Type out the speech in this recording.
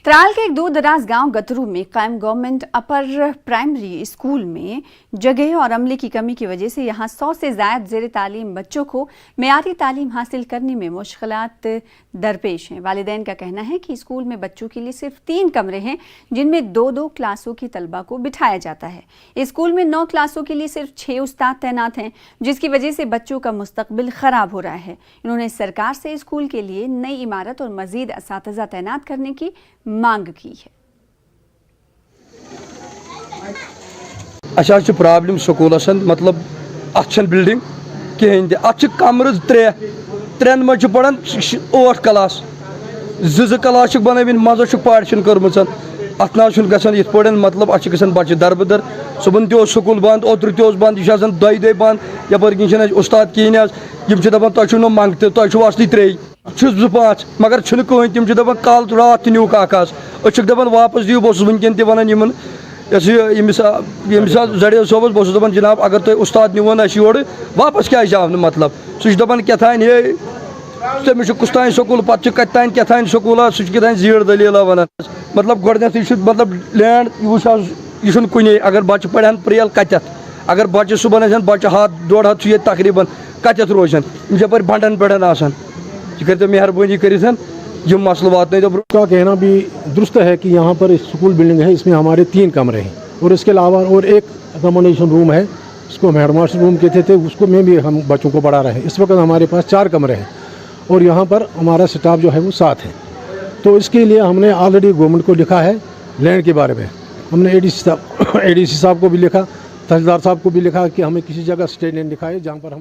त्राल के एक दूर दराज गांव गतरू में कायम गवर्नमेंट अपर प्राइमरी स्कूल में जगह और अमले की कमी की वजह से यहां 100 से ज़ायद ज़ेर तालीम बच्चों को मेयारी तालीम हासिल करने में मुश्किलात दरपेश हैं। वालिदैन का कहना है कि स्कूल में बच्चों के लिए सिर्फ 3 कमरे हैं जिनमें 2-2 क्लासों की तलबा को बिठाया जाता है। स्कूल में 9 क्लासों के लिए सिर्फ 6 उस्ताद तैनात हैं, जिसकी वजह से बच्चों का मुस्तकबिल ख़राब हो रहा है। इन्होंने सरकार से स्कूल के लिए नई इमारत और मज़ीद असातिज़ा तैनात करने की मांग की है। अच्छा प्रॉब्लम स्कूलस मतलब अच्छन बिल्डिंग कहें अ कमर 3 मज पढ़ान 8 क्लास 2 क्लास बन मज पार्टीशन कर्म अत ना पे मतलब अ बच्चे दरबदर सुबह तो स्कूल बंद ओतर तो बंद यह 2 बंद यपर कहीं उस्ताद कहें दपान तुम मंगते तुम असली 3 5 मगर कहें तम दपान कल रात न्यूक दपान वापस दिव बस वनकन तन जड़े सोबस बस दपान जनाब अगर तुम उस्ताद निवन योर वापस क्या आव मतलब सह दपान कथान ये तमिस कुछ स्कूल पे कतान कथान स्कूल सह जीड़ दलील वन मतलब गोडनेथ मतलब लैंड यह कुन अगर बच्चे पढ़ान प्रेल कतत अगर बच्चे सुबह बच्चे 1.5 हाथ ये तकरीबन कतत रोजन यपर बंडन पे यह कर मेहरबानी कर मसल वात का कहना भी दुरुस्त है कि यहाँ पर स्कूल बिल्डिंग है, इसमें हमारे 3 कमरे हैं और इसके अलावा और एक अकोमोडेशन रूम है, उसको हम हेडमास्टर रूम कहते थे, उसको में भी हम बच्चों को पढ़ा रहे हैं। इस वक्त हमारे पास 4 कमरे हैं और यहाँ पर हमारा स्टाफ जो है वो 7 है। तो इसके लिए हमने ऑलरेडी गवर्नमेंट को लिखा है लैंड के बारे में। हमने एडीसी साहब को भी लिखा, तहसीलदार साहब को भी लिखा कि हमें किसी जगह स्टे लैंड दिखाए जहाँ पर हम